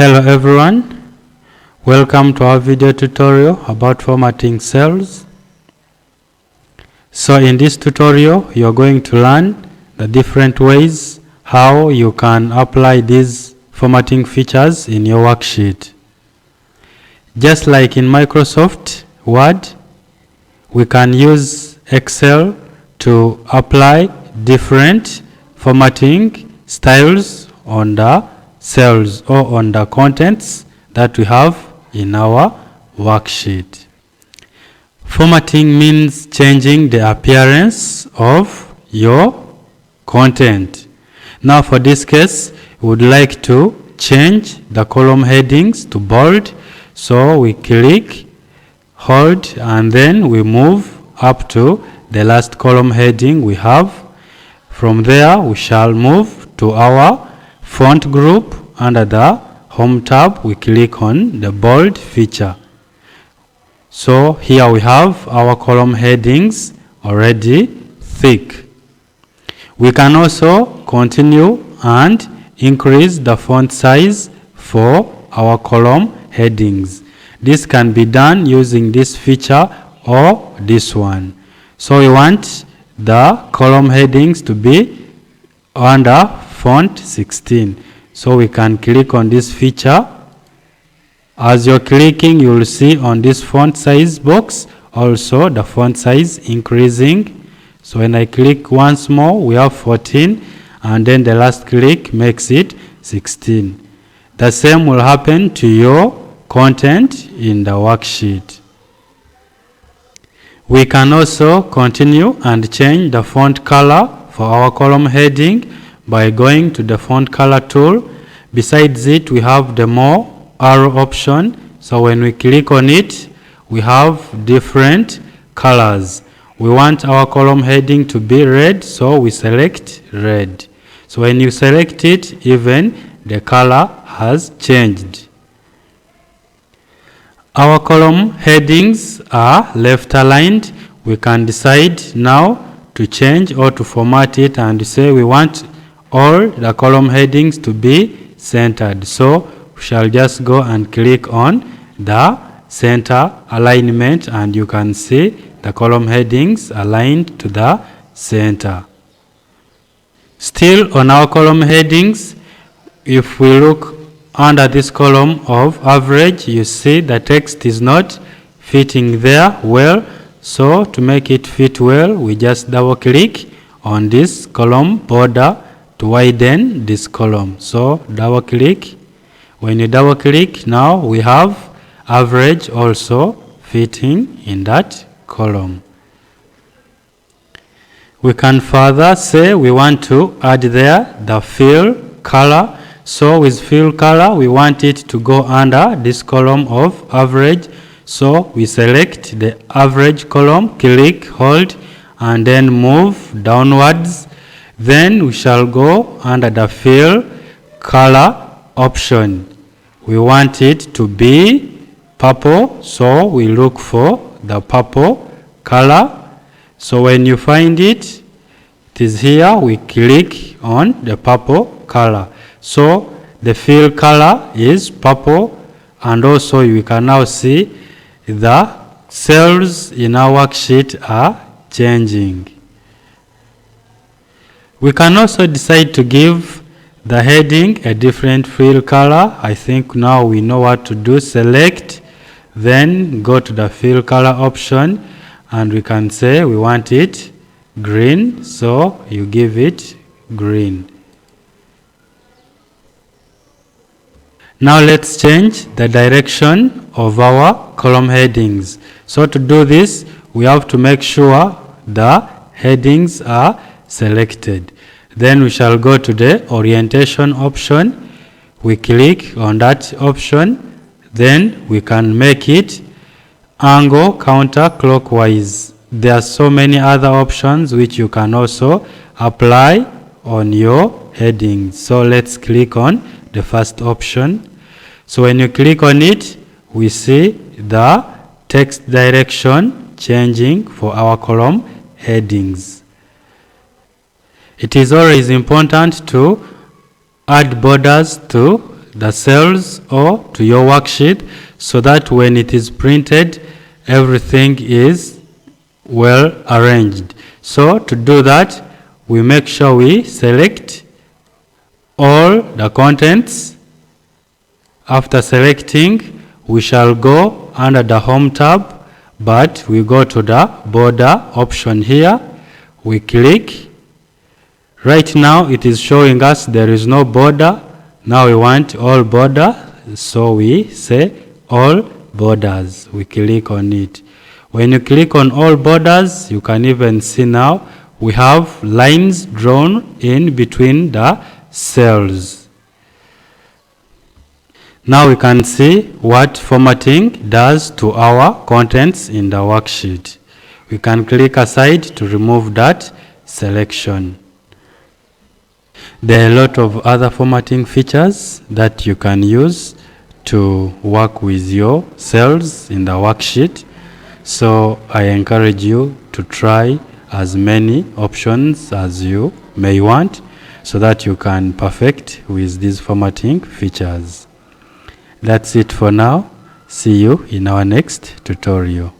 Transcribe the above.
Hello everyone, welcome to our video tutorial about formatting cells. So in this tutorial you are going to learn the different ways how you can apply these formatting features in your worksheet. Just like in Microsoft Word, we can use Excel to apply different formatting styles on the cells or on the contents that we have in our worksheet. Formatting means changing the appearance of your content. Now for this case, we would like to change the column headings to bold. So we click, hold, and then we move up to the last column heading we have. From there, we shall move to our font group. Under the Home tab, we click on the bold feature. So here we have our column headings already thick. We can also continue and increase the font size for our column headings. This can be done using this feature or this one. So we want the column headings to be under font 16. So we can click on this feature. As you're clicking, you will see on this font size box also the font size increasing. So when I click once more, we have 14, and then the last click makes it 16. The same will happen to your content in the worksheet. We can also continue and change the font color for our column heading by going to the font color tool. Besides it, we have the more arrow option. So when we click on it, we have different colors. We want our column heading to be red, so we select red. So when you select it, even the color has changed. Our column headings are left aligned. We can decide now to change or to format it and say we want all the column headings to be centered. So we shall just go and click on the center alignment, and you can see the column headings aligned to the center. Still on our column headings, if we look under this column of average, you see the text is not fitting there well. So to make it fit well, we just double click on this column border to widen this column. So double click. When you double click, now we have average also fitting in that column. We can further say we want to add there the fill color. So with fill color, we want it to go under this column of average. So we select the average column, click, hold, and then move downwards. Then we shall go under the fill color option. We want it to be purple, so we look for the purple color. So when you find it, it is here, we click on the purple color. So the fill color is purple, and also you can now see the cells in our worksheet are changing. We can also decide to give the heading a different fill color. I think now we know what to do. Select, then go to the fill color option, and we can say we want it green, so you give it green. Now let's change the direction of our column headings. So to do this, we have to make sure the headings are selected. Then we shall go to the orientation option. We click on that option. Then we can make it angle counterclockwise. There are so many other options which you can also apply on your headings. So let's click on the first option. So when you click on it, we see the text direction changing for our column headings. It is always important to add borders to the cells or to your worksheet so that when it is printed, everything is well arranged. So to do that, we make sure we select all the contents. After selecting, we shall go under the home tab, but we go to the border option here. We click. Right now it is showing us there is no border. Now we want all border, so we say all borders. We click on it. When you click on all borders, you can even see now we have lines drawn in between the cells. Now we can see what formatting does to our contents in the worksheet. We can click aside to remove that selection. There are a lot of other formatting features that you can use to work with your cells in the worksheet. So I encourage you to try as many options as you may want so that you can perfect with these formatting features. That's it for now. See you in our next tutorial.